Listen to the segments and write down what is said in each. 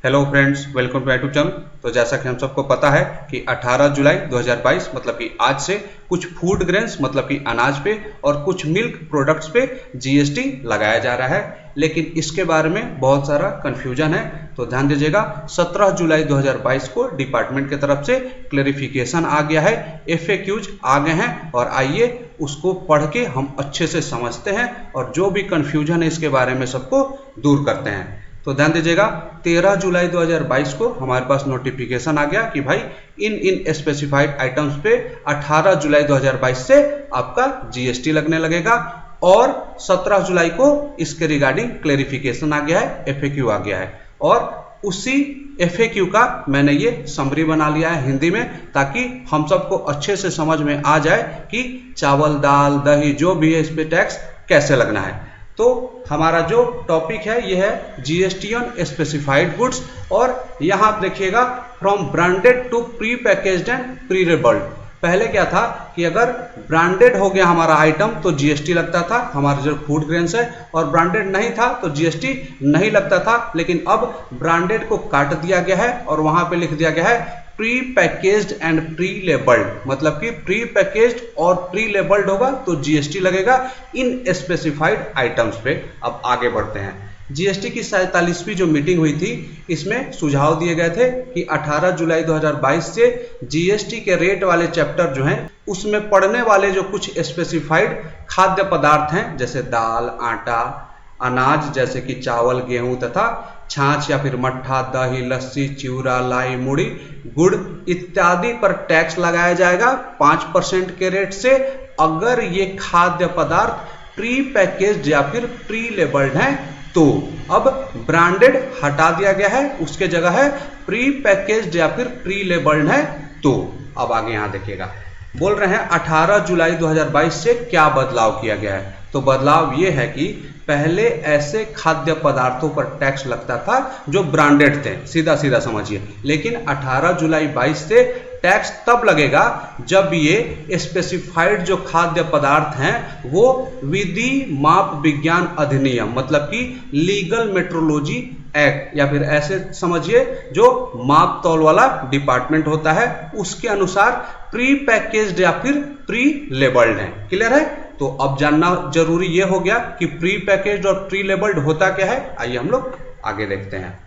Hello friends, welcome to YouTube channel. तो जैसा कि हम सबको पता है कि 18 जुलाई 2022 मतलब कि आज से कुछ फूड ग्रेन्स मतलब कि अनाज पे और कुछ मिल्क प्रोडक्ट्स पे जीएसटी लगाया जा रहा है। लेकिन इसके बारे में बहुत सारा कंफ्यूजन है, तो ध्यान दीजिएगा। 17 जुलाई 2022 को डिपार्टमेंट की तरफ से क्लेरिफिकेशन आ गया है, FAQs आ गए हैं और आइए उसको पढ़ के हम अच्छे से समझते हैं और जो भी कंफ्यूजन है इसके बारे में सबको दूर करते हैं। तो ध्यान दीजिएगा, 13 जुलाई 2022 को हमारे पास नोटिफिकेशन आ गया कि भाई इन स्पेसिफाइड आइटम्स पे 18 जुलाई 2022 से आपका जीएसटी लगने लगेगा और 17 जुलाई को इसके रिगार्डिंग क्लेरिफिकेशन आ गया है, FAQ आ गया है। और उसी FAQ का मैंने ये समरी बना लिया है हिंदी में, ताकि हम सबको अच्छे से समझ में आ जाए कि चावल, दाल, दही जो भी है इस पे टैक्स कैसे लगना है। तो हमारा जो टॉपिक है यह है जीएसटी ऑन स्पेसिफाइड गुड्स, और यहां आप देखिएगा from branded to pre packaged and pre labelled. पहले क्या था कि अगर ब्रांडेड हो गया हमारा आइटम तो जीएसटी लगता था, हमारे जो फूड ग्रेन्स है, और ब्रांडेड नहीं था तो जीएसटी नहीं लगता था। लेकिन अब ब्रांडेड को काट दिया गया है और वहां पे लिख दिया गया है pre packaged and pre labelled, मतलब कि प्री पैकेज्ड और प्री लेबल्ड होगा तो जीएसटी लगेगा इन स्पेसिफाइड आइटम्स पे। अब आगे बढ़ते हैं। जीएसटी की 47वीं जो मीटिंग हुई थी, इसमें सुझाव दिए गए थे कि 18 जुलाई 2022 से जीएसटी के रेट वाले चैप्टर जो हैं उसमें पढ़ने वाले जो कुछ स्पेसिफाइड खाद्य पदार्थ हैं, जैसे दाल, आटा, अनाज जैसे कि चावल, गेहूं तथा छाछ या फिर मट्ठा, दही, लस्सी, चिवड़ा, लाई, मुड़ी, गुड़ इत्यादि पर टैक्स लगाया जाएगा 5% के रेट से, अगर ये खाद्य पदार्थ प्री पैकेज्ड या फिर प्री लेबल्ड हैं तो। अब ब्रांडेड हटा दिया गया है, उसके जगह है प्री पैकेज्ड या फिर प्री लेबल्ड है तो। अब आगे यहां देखिएगा, बोल रहे हैं 18 जुलाई 2022 से क्या बदलाव किया गया है। तो बदलाव ये है कि पहले ऐसे खाद्य पदार्थों पर टैक्स लगता था जो ब्रांडेड थे, सीधा सीधा समझिए। लेकिन 18 जुलाई 22 से टैक्स तब लगेगा जब ये स्पेसिफाइड जो खाद्य पदार्थ हैं वो विधि माप विज्ञान अधिनियम मतलब कि लीगल मेट्रोलॉजी एक्ट, या फिर ऐसे समझिए जो माप तौल वाला डिपार्टमेंट होता है उसके अनुसार प्री पैकेज्ड या फिर प्री लेबल्ड है। क्लियर है? तो अब जानना जरूरी यह हो गया कि प्री पैकेज्ड और प्री लेबल्ड होता क्या है। आइए हम लोग आगे देखते हैं।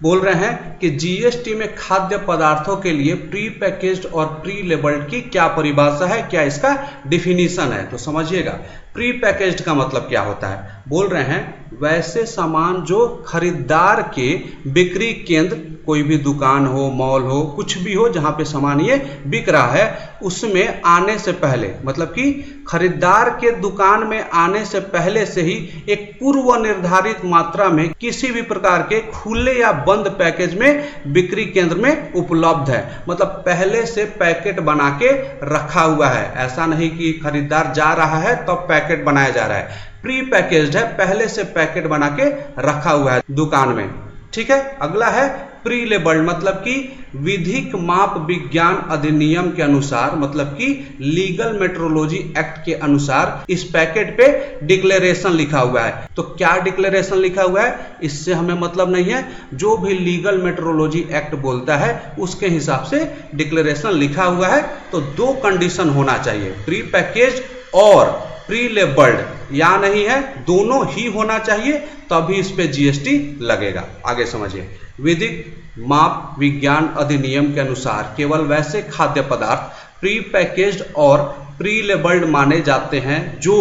बोल रहे हैं कि जीएसटी में खाद्य पदार्थों के लिए प्री पैकेज्ड और प्री लेबल्ड की क्या परिभाषा है, क्या इसका डिफिनीशन है। तो समझिएगा, प्री पैकेज्ड का मतलब क्या होता है। बोल रहे हैं वैसे सामान जो खरीदार के बिक्री केंद्र, कोई भी दुकान हो, मॉल हो, कुछ भी हो जहां पे सामान ये बिक रहा है, उसमें आने से पहले, मतलब कि खरीदार के दुकान में आने से पहले से ही एक पूर्व निर्धारित मात्रा में किसी भी प्रकार के खुले या बंद पैकेज में बिक्री केंद्र में उपलब्ध है। मतलब पहले से पैकेट बना के रखा हुआ है, ऐसा नहीं कि खरीदार जा रहा है तब पैकेट बनाया जा रहा है। प्री पैकेज्ड है, पहले से पैकेट बना के रखा हुआ है दुकान में। ठीक है। अगला है प्री लेबल्ड, मतलब कि विधिक माप विज्ञान अधिनियम के अनुसार, मतलब कि लीगल मेट्रोलॉजी एक्ट के अनुसार इस पैकेट पे डिक्लेरेशन लिखा हुआ है। तो क्या डिक्लेरेशन लिखा हुआ है इससे हमें मतलब नहीं है, जो भी लीगल मेट्रोलॉजी एक्ट बोलता है उसके हिसाब से डिक्लेरेशन लिखा हुआ है। तो दो कंडीशन होना चाहिए, प्री पैकेज्ड और प्री लेबल्ड, या नहीं है दोनों ही होना चाहिए, तभी इस पे जीएसटी लगेगा। आगे समझिए, विधिक माप विज्ञान अधिनियम के अनुसार केवल वैसे खाद्य पदार्थ प्री पैकेज्ड और प्री लेबल्ड माने जाते हैं जो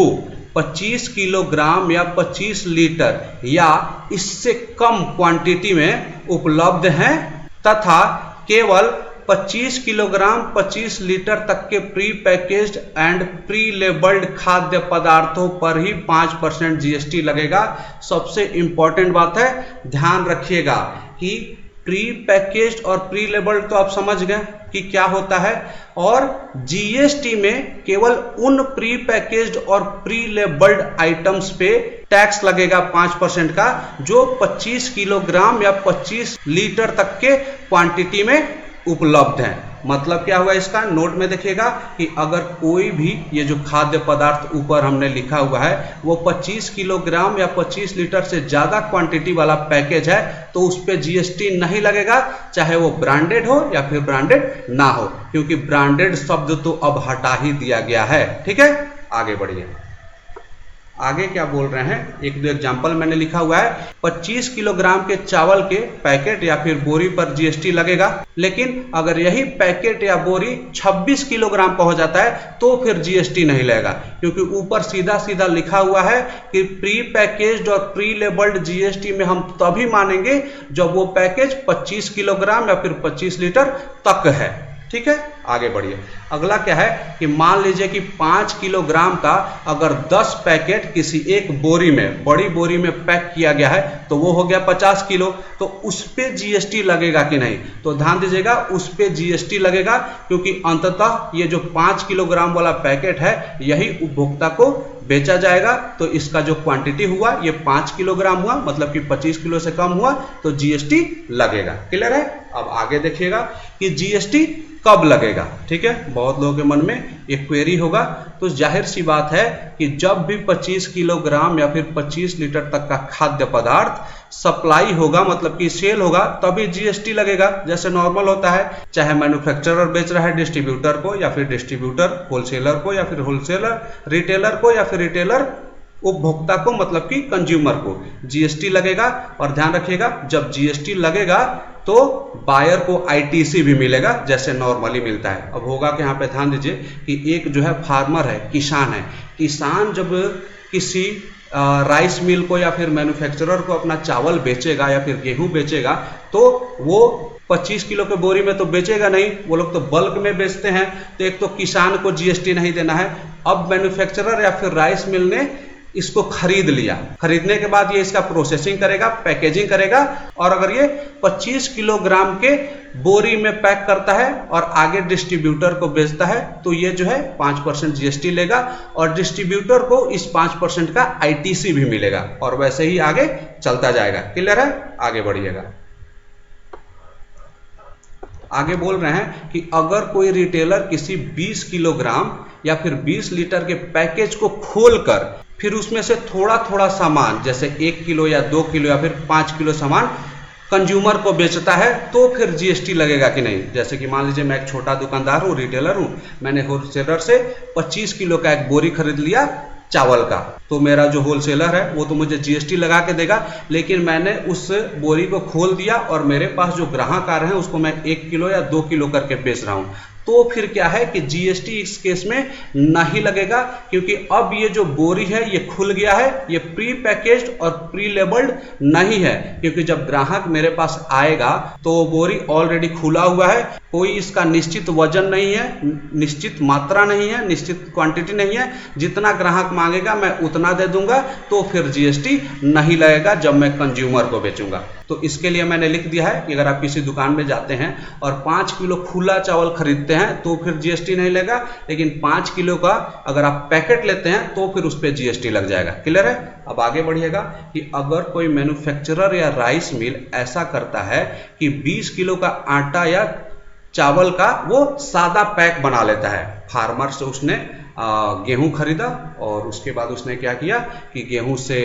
25 किलोग्राम या 25 लीटर या इससे कम क्वांटिटी में उपलब्ध हैं, तथा केवल 25 किलोग्राम 25 लीटर तक के pre packaged and pre labelled खाद्य पदार्थों पर ही 5% जीएसटी लगेगा। सबसे इंपॉर्टेंट बात है, ध्यान रखिएगा कि प्री पैकेज्ड और प्री लेबल्ड तो आप समझ गए कि क्या होता है, और जीएसटी में केवल उन प्री पैकेज्ड और प्री लेबल्ड आइटम्स पे टैक्स लगेगा 5% का जो 25 किलोग्राम या 25 लीटर तक के क्वांटिटी में उपलब्ध हैं। मतलब क्या हुआ इसका, नोट में देखिएगा कि अगर कोई भी ये जो खाद्य पदार्थ ऊपर हमने लिखा हुआ है वो 25 किलोग्राम या 25 लीटर से ज़्यादा क्वांटिटी वाला पैकेज है तो उस पर जीएसटी नहीं लगेगा, चाहे वो ब्रांडेड हो या फिर ब्रांडेड ना हो, क्योंकि ब्रांडेड शब्द तो अब हटा ही दिया गया है। ठीक है, आगे बढ़िए। आगे क्या बोल रहे हैं, एक दो एग्जाम्पल मैंने लिखा हुआ है। 25 किलोग्राम के चावल के पैकेट या फिर बोरी पर जीएसटी लगेगा, लेकिन अगर यही पैकेट या बोरी 26 किलोग्राम का हो जाता है तो फिर जीएसटी नहीं लगेगा, क्योंकि ऊपर सीधा सीधा लिखा हुआ है कि प्री पैकेज्ड और प्री लेबल्ड जीएसटी में हम तभी मानेंगे जब वो पैकेज 25 किलोग्राम या फिर 25 लीटर तक है। ठीक है, आगे बढ़िए। अगला क्या है कि मान लीजिए कि 5 किलोग्राम का अगर 10 पैकेट किसी एक बोरी में, बड़ी बोरी में पैक किया गया है तो वो हो गया 50 किलो, तो उस पे जीएसटी लगेगा कि नहीं, तो ध्यान दीजिएगा उस पे जीएसटी लगेगा, क्योंकि अंततः ये जो 5 किलोग्राम वाला पैकेट है यही उपभोक्ता को बेचा जाएगा, तो इसका जो क्वांटिटी हुआ ये 5 किलोग्राम हुआ, मतलब कि 25 किलो से कम हुआ तो जीएसटी लगेगा। क्लियर है। अब आगे देखिएगा कि जीएसटी कब लगेगा। ठीक है, बहुत लोगों के मन में एक क्वेरी होगा, तो जाहिर सी बात है कि जब भी 25 किलोग्राम या फिर 25 लीटर तक का खाद्य पदार्थ सप्लाई होगा, मतलब कि सेल होगा, तभी जीएसटी लगेगा। जैसे नॉर्मल होता है, चाहे मैन्युफैक्चरर बेच रहा है डिस्ट्रीब्यूटर को, या फिर डिस्ट्रीब्यूटर होलसेलर को, या फिर होलसेलर रिटेलर को, या फिर रिटेलर उपभोक्ता को, मतलब कि कंज्यूमर को जीएसटी लगेगा। और ध्यान रखिएगा जब जीएसटी लगेगा तो बायर को आईटीसी भी मिलेगा जैसे नॉर्मली मिलता है। अब होगा कि यहाँ पे ध्यान दीजिए कि एक जो है फार्मर है, किसान है, किसान जब किसी राइस मिल को या फिर मैन्युफैक्चरर को अपना चावल बेचेगा या फिर गेहूं बेचेगा, तो वो 25 किलो के बोरी में तो बेचेगा नहीं, वो लोग तो बल्क में बेचते हैं, तो एक तो किसान को जीएसटी नहीं देना है। अब मैन्युफैक्चरर या फिर राइस मिल ने इसको खरीद लिया, खरीदने के बाद ये इसका प्रोसेसिंग करेगा, पैकेजिंग करेगा, और अगर ये 25 किलोग्राम के बोरी में पैक करता है और आगे डिस्ट्रीब्यूटर को बेचता है तो ये जो है 5% जीएसटी लेगा, और डिस्ट्रीब्यूटर को इस 5% का आईटीसी भी मिलेगा, और वैसे ही आगे चलता जाएगा। क्लियर है, आगे बढ़िएगा। आगे बोल रहे हैं कि अगर कोई रिटेलर किसी 20 किलोग्राम या फिर 20 लीटर के पैकेज को खोलकर फिर उसमें से थोड़ा थोड़ा सामान, जैसे 1 किलो या 2 किलो या फिर 5 किलो सामान कंज्यूमर को बेचता है, तो फिर जीएसटी लगेगा कि नहीं। जैसे कि मान लीजिए मैं एक छोटा दुकानदार हूँ, रिटेलर हूँ, मैंने होलसेलर से 25 किलो का एक बोरी खरीद लिया चावल का, तो मेरा जो होलसेलर है वो तो मुझे जीएसटी लगा के देगा, लेकिन मैंने उस बोरी को खोल दिया और मेरे पास जो ग्राहक आ रहे हैं उसको मैं 1 किलो या 2 किलो करके बेच रहा हूँ, तो फिर क्या है कि जीएसटी इस केस में नहीं लगेगा, क्योंकि अब ये जो बोरी है ये खुल गया है, ये प्री पैकेज्ड और प्री लेबल्ड नहीं है, क्योंकि जब ग्राहक मेरे पास आएगा तो वो बोरी ऑलरेडी खुला हुआ है, कोई इसका निश्चित वजन नहीं है, निश्चित मात्रा नहीं है, निश्चित क्वांटिटी नहीं है, जितना ग्राहक मांगेगा मैं उतना दे दूंगा, तो फिर जीएसटी नहीं लगेगा जब मैं कंज्यूमर को बेचूंगा। तो इसके लिए मैंने लिख दिया है कि अगर आप किसी दुकान में जाते हैं और 5 किलो खुला चावल खरीदते हैं तो फिर जीएसटी नहीं लगेगा, लेकिन 5 किलो का अगर आप पैकेट लेते हैं तो फिर उस पर जीएसटी लग जाएगा। क्लियर है। अब आगे बढ़िएगा कि अगर कोई मैन्युफैक्चरर या राइस मिल ऐसा करता है कि 20 किलो का आटा या चावल का वो सादा पैक बना लेता है, फार्मर से उसने गेहूं खरीदा और उसके बाद उसने क्या किया कि गेहूं से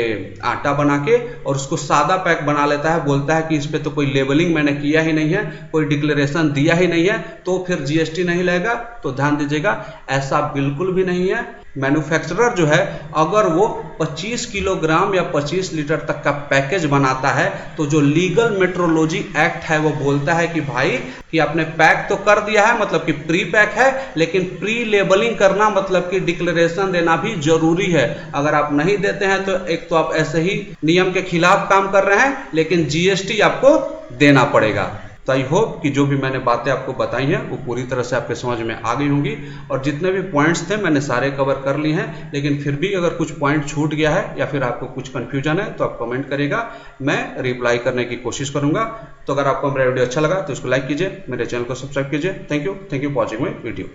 आटा बना के और उसको सादा पैक बना लेता है, बोलता है कि इस पे तो कोई लेबलिंग मैंने किया ही नहीं है, कोई डिक्लेरेशन दिया ही नहीं है, तो फिर जीएसटी नहीं लगेगा। तो ध्यान दीजिएगा ऐसा बिल्कुल भी नहीं है। मैन्युफैक्चरर जो है अगर वो 25 किलोग्राम या 25 लीटर तक का पैकेज बनाता है तो जो लीगल मेट्रोलॉजी एक्ट है वो बोलता है कि भाई कि आपने पैक तो कर दिया है, मतलब कि प्री पैक है, लेकिन प्री लेबलिंग करना मतलब कि डिक्लेरेशन देना भी जरूरी है। अगर आप नहीं देते हैं तो एक तो आप ऐसे ही नियम के खिलाफ काम कर रहे हैं, लेकिन जीएसटी आपको देना पड़ेगा। तो आई होप कि जो भी मैंने बातें आपको बताई हैं वो पूरी तरह से आपके समझ में आ गई होंगी, और जितने भी पॉइंट्स थे मैंने सारे कवर कर लिए हैं, लेकिन फिर भी अगर कुछ पॉइंट छूट गया है या फिर आपको कुछ कंफ्यूजन है तो आप कमेंट करिएगा, मैं रिप्लाई करने की कोशिश करूंगा। तो अगर आपको मेरा वीडियो अच्छा लगा तो इसको लाइक कीजिए, मेरे चैनल को सब्सक्राइब कीजिए। Thank you for watching my video.